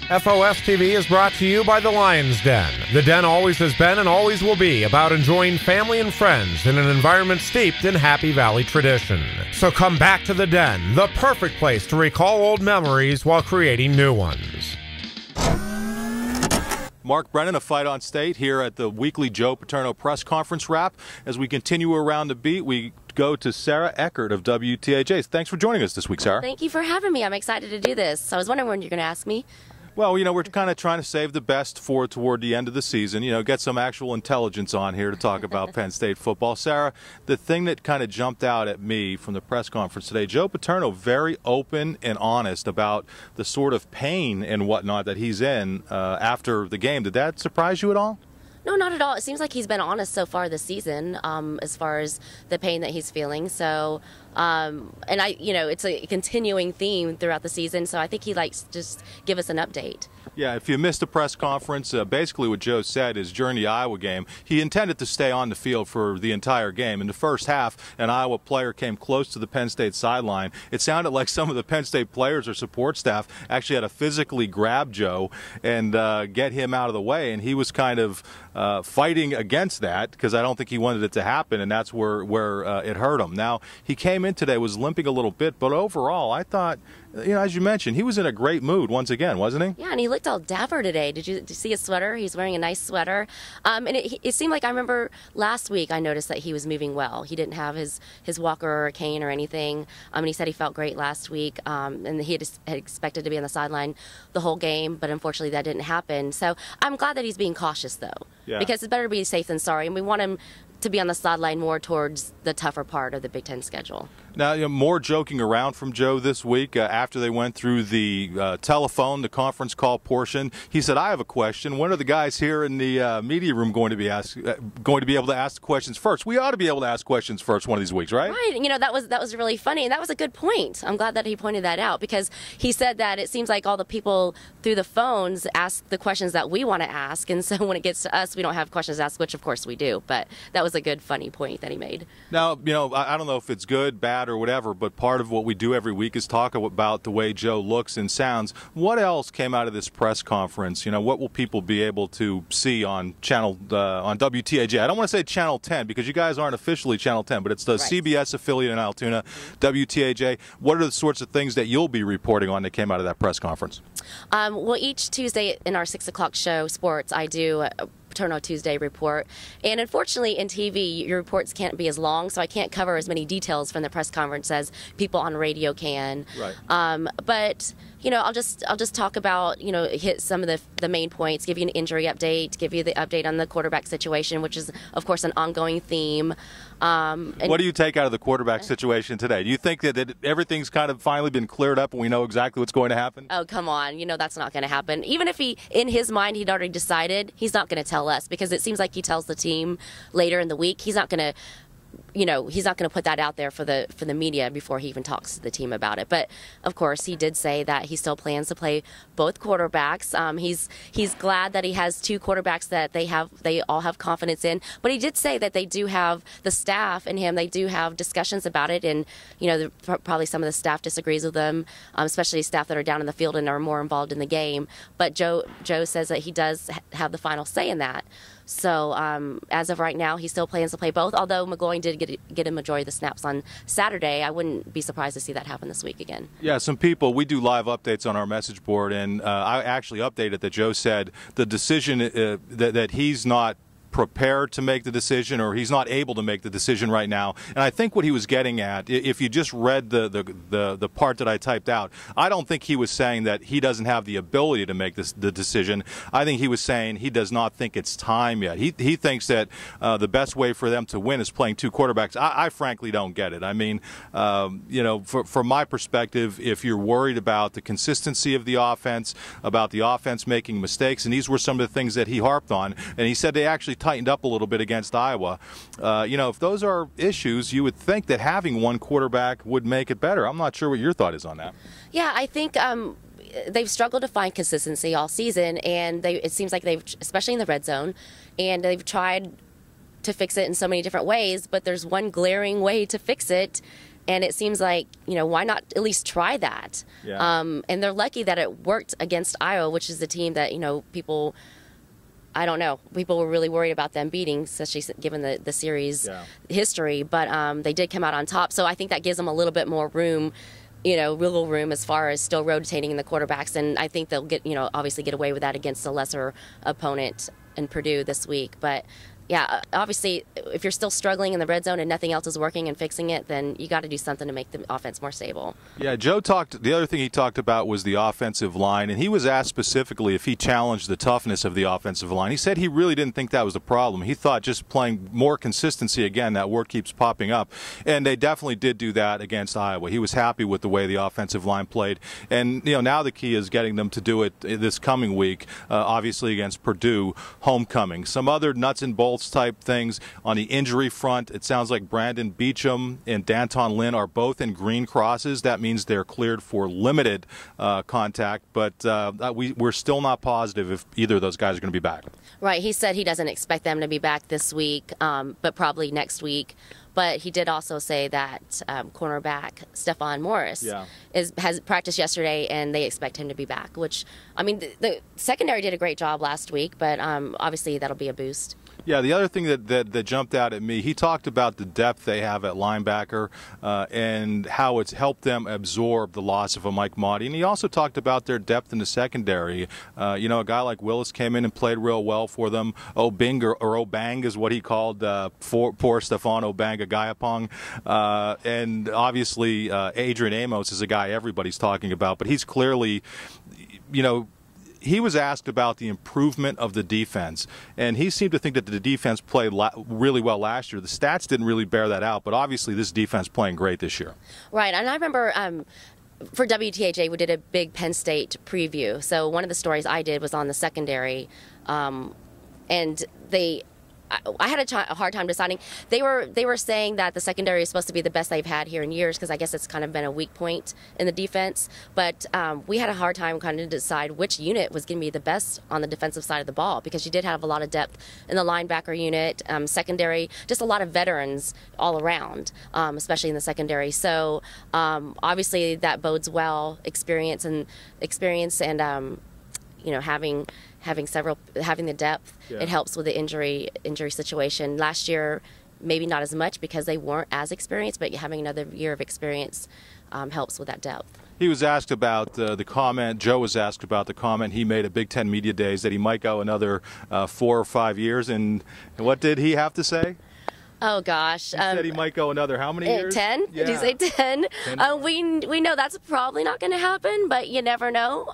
FOS TV is brought to you by the Lion's Den. The Den always has been and always will be about enjoying family and friends in an environment steeped in Happy Valley tradition. So come back to the Den, the perfect place to recall old memories while creating new ones. Mark Brennan of Fight on State here at the weekly Joe Paterno press conference wrap. As we continue around the beat, we go to Sara Eckert of WTAJ. Thanks for joining us this week, Sara. Thank you for having me. I'm excited to do this. I was wondering when you're going to ask me. Well, we're kind of trying to save the best for toward the end of the season, get some actual intelligence on here to talk about Penn State football. Sara, the thing that kind of jumped out at me from the press conference today, Joe Paterno very open and honest about the sort of pain and whatnot that he's in after the game. Did that surprise you at all? No, not at all. It seems like he's been honest so far this season, as far as the pain that he's feeling. So, it's a continuing theme throughout the season. So I think he likes to just give us an update. Yeah, if you missed the press conference, basically what Joe said is during the Iowa game, he intended to stay on the field for the entire game. In the first half, an Iowa player came close to the Penn State sideline. It sounded like some of the Penn State players or support staff actually had to physically grab Joe and get him out of the way, and he was kind of fighting against that because I don't think he wanted it to happen, and that's where it hurt him. Now, he came in today, was limping a little bit, but overall, I thought, as you mentioned, he was in a great mood once again, wasn't he? Yeah, and he looked all dapper today. Did you see his sweater? He's wearing a nice sweater. And it seemed like, I remember last week I noticed that he was moving well. He didn't have his walker or a cane or anything. And he said he felt great last week. And he had expected to be on the sideline the whole game, but unfortunately that didn't happen. So I'm glad that he's being cautious, though. Yeah. Because it's better to be safe than sorry. And we want him to be on the sideline more towards the tougher part of the Big Ten schedule. Now, more joking around from Joe this week after they went through the the conference call portion. He said, "I have a question. When are the guys here in the media room going to be able to ask the questions first? We ought to be able to ask questions first one of these weeks, right?" Right. That was really funny, and that was a good point. I'm glad that he pointed that out because he said that it seems like all the people through the phones ask the questions that we want to ask, and so when it gets to us, we don't have questions to ask, which of course we do. But that was a good, funny point that he made. Now, I don't know if it's good, bad, or whatever, but part of what we do every week is talk about the way Joe looks and sounds. What else came out of this press conference? What will people be able to see on on WTAJ? I don't want to say Channel 10 because you guys aren't officially Channel 10, but it's the CBS affiliate in Altoona, WTAJ. What are the sorts of things that you'll be reporting on that came out of that press conference? Well, each Tuesday in our 6 o'clock show, Sports, I do Paterno Tuesday report. And unfortunately, in TV, your reports can't be as long, so I can't cover as many details from the press conference as people on radio can. Right. But I'll just talk about hit some of the main points, give you an injury update, give you the update on the quarterback situation, which is of course an ongoing theme. What do you take out of the quarterback situation today? Do you think that everything's kind of finally been cleared up and we know exactly what's going to happen? Oh, come on. That's not going to happen. Even if in his mind, he'd already decided, he's not going to tell us because it seems like he tells the team later in the week. He's not going to he's not going to put that out there for the media before he even talks to the team about it. But of course, he did say that he still plans to play both quarterbacks. He's glad that he has two quarterbacks that they all have confidence in. But he did say that they do have the staff and him. They do have discussions about it, and probably some of the staff disagrees with them, especially staff that are down in the field and are more involved in the game. But Joe says that he does have the final say in that. So as of right now, he still plans to play both. Although McGloin did get a majority of the snaps on Saturday, I wouldn't be surprised to see that happen this week again. Yeah, we do live updates on our message board, and I actually updated that Joe said the decision that he's not prepared to make the decision, or he's not able to make the decision right now. And I think what he was getting at, if you just read the part that I typed out, I don't think he was saying that he doesn't have the ability to make the decision. I think he was saying he does not think it's time yet. He thinks that the best way for them to win is playing two quarterbacks. I frankly don't get it. I mean, from my perspective, if you're worried about the consistency of the offense, about the offense making mistakes, and these were some of the things that he harped on, and he said they actually tightened up a little bit against Iowa. If those are issues, you would think that having one quarterback would make it better. I'm not sure what your thought is on that. Yeah, I think they've struggled to find consistency all season, and it seems like especially in the red zone, and they've tried to fix it in so many different ways, but there's one glaring way to fix it, And it seems like, why not at least try that? Yeah. And they're lucky that it worked against Iowa, which is the team that, people were really worried about them beating, especially given the series history. But they did come out on top. So I think that gives them a little bit more room, wiggle room as far as still rotating in the quarterbacks. And I think they'll get, obviously get away with that against a lesser opponent in Purdue this week. But yeah, obviously, if you're still struggling in the red zone and nothing else is working and fixing it, then you got to do something to make the offense more stable. Yeah, Joe the other thing he talked about was the offensive line, and he was asked specifically if he challenged the toughness of the offensive line. He said he really didn't think that was the problem. He thought just playing more consistency, again, that word keeps popping up, and they definitely did do that against Iowa. He was happy with the way the offensive line played, and now the key is getting them to do it this coming week, obviously against Purdue, homecoming. Some other nuts and bolts type things on the injury front. It sounds like Brandon Beecham and Danton Lynn are both in green crosses. That means they're cleared for limited contact, but we're still not positive if either of those guys are going to be back. Right. He said he doesn't expect them to be back this week, but probably next week. But he did also say that cornerback Stephon Morris has practiced yesterday, and they expect him to be back, which, I mean, the secondary did a great job last week, but obviously that'll be a boost. Yeah, the other thing that jumped out at me, he talked about the depth they have at linebacker and how it's helped them absorb the loss of a Mike Maudie. And he also talked about their depth in the secondary. A guy like Willis came in and played real well for them. Obang, or Obang is what he called poor Stefan Obanga-Gayapong. And obviously Adrian Amos is a guy everybody's talking about, but he's clearly, he was asked about the improvement of the defense, and he seemed to think that the defense played really well last year. The stats didn't really bear that out, but obviously this defense playing great this year. Right, and I remember for WTAJ we did a big Penn State preview. So one of the stories I did was on the secondary, and I had a hard time deciding. They were saying that the secondary is supposed to be the best they've had here in years, because I guess it's kind of been a weak point in the defense. But we had a hard time kind of decide which unit was going to be the best on the defensive side of the ball, because you did have a lot of depth in the linebacker unit, secondary, just a lot of veterans all around, especially in the secondary. So obviously that bodes well, experience and having the depth, it helps with the injury situation. Last year, maybe not as much because they weren't as experienced, but having another year of experience helps with that depth. He was asked about the comment, Joe was asked about the comment he made at Big Ten Media Days that he might go another 4 or 5 years, and what did he have to say? Oh, gosh. He said he might go another how many years? 10? Yeah. Did he say 10? We know that's probably not going to happen, but you never know.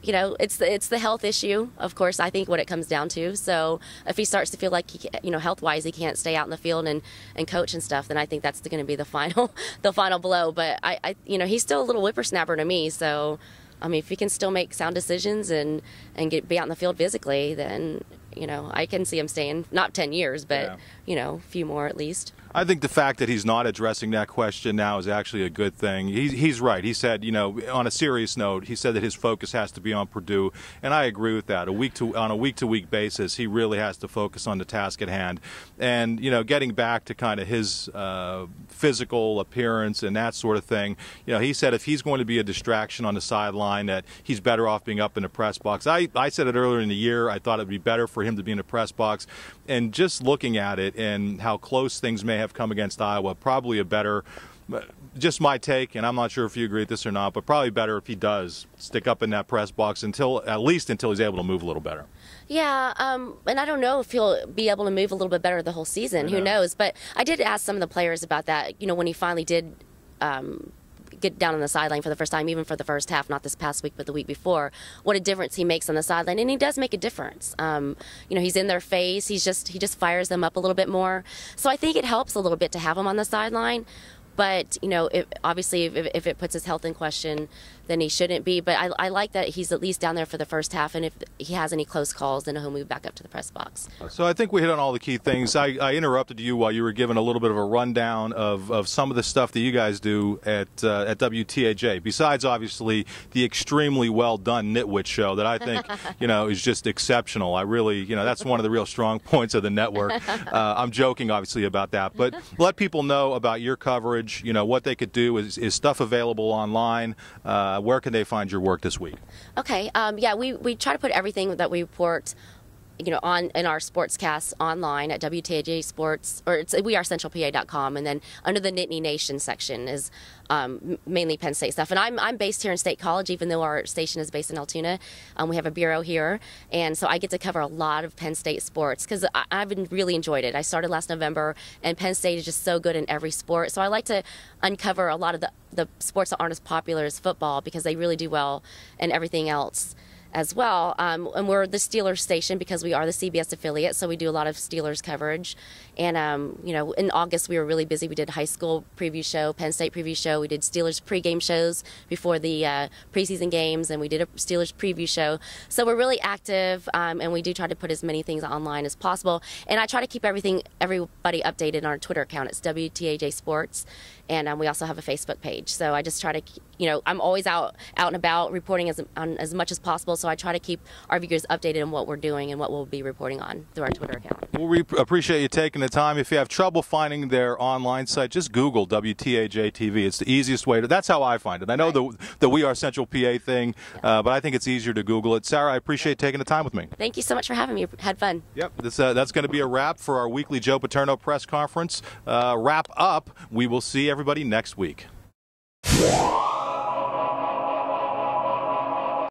It's the health issue, of course, I think, what it comes down to. So if he starts to feel like health-wise he can't stay out in the field and coach and stuff, then I think that's going to be the final blow. But he's still a little whippersnapper to me. So I mean, if he can still make sound decisions and be out in the field physically, then I can see him staying not 10 years, but a few more at least. I think the fact that he's not addressing that question now is actually a good thing. He's right. He said, on a serious note, he said that his focus has to be on Purdue, and I agree with that. On a week-to-week basis, he really has to focus on the task at hand. And, getting back to kind of his physical appearance and that sort of thing, he said if he's going to be a distraction on the sideline, that he's better off being up in the press box. I said it earlier in the year. I thought it would be better for him to be in the press box. And just looking at it and how close things may have come against Iowa, probably a better, just my take, and I'm not sure if you agree with this or not, but probably better if he does stick up in that press box at least until he's able to move a little better. Yeah, and I don't know if he'll be able to move a little bit better the whole season. Who knows? But I did ask some of the players about that, when he finally did get down on the sideline for the first time, even for the first half, not this past week, but the week before, what a difference he makes on the sideline. And he does make a difference. He's in their face. He just fires them up a little bit more. So I think it helps a little bit to have him on the sideline. But, obviously, if it puts his health in question, than he shouldn't be. But I like that he's at least down there for the first half, and if he has any close calls, then he'll move back up to the press box. So I think we hit on all the key things. I interrupted you while you were giving a little bit of a rundown of some of the stuff that you guys do at WTAJ, besides obviously the extremely well done Nitwit show that I think is just exceptional. I really, that's one of the real strong points of the network. I'm joking obviously about that, but let people know about your coverage, what they could do. Is stuff available online? Where can they find your work this week? Okay, yeah, we try to put everything that we report on in our sportscasts online at WTAJ Sports, or it's wearecentralpa.com, and then under the Nittany Nation section is mainly Penn State stuff. And I'm based here in State College, even though our station is based in Altoona. We have a bureau here, and so I get to cover a lot of Penn State sports because I've really enjoyed it. I started last November, and Penn State is just so good in every sport. So I like to uncover a lot of the sports that aren't as popular as football because they really do well in everything else as well. And we're the Steelers station because we are the CBS affiliate, so we do a lot of Steelers coverage. And in August we were really busy. We did high school preview show, Penn State preview show. We did Steelers pregame shows before the preseason games, and we did a Steelers preview show. So we're really active, and we do try to put as many things online as possible. And I try to keep everybody updated on our Twitter account. It's WTAJ Sports, and we also have a Facebook page. So I just try to, I'm always out and about reporting as much as possible. So I try to keep our viewers updated on what we're doing and what we'll be reporting on through our Twitter account. Well, we appreciate you taking the time. If you have trouble finding their online site, just Google WTAJ TV. It's the easiest way to. That's how I find it. I know the We Are Central PA thing, but I think it's easier to Google it. Sara, I appreciate taking the time with me. Thank you so much for having me. Had fun. Yep, that's going to be a wrap for our weekly Joe Paterno press conference. Wrap up. We will see everybody next week.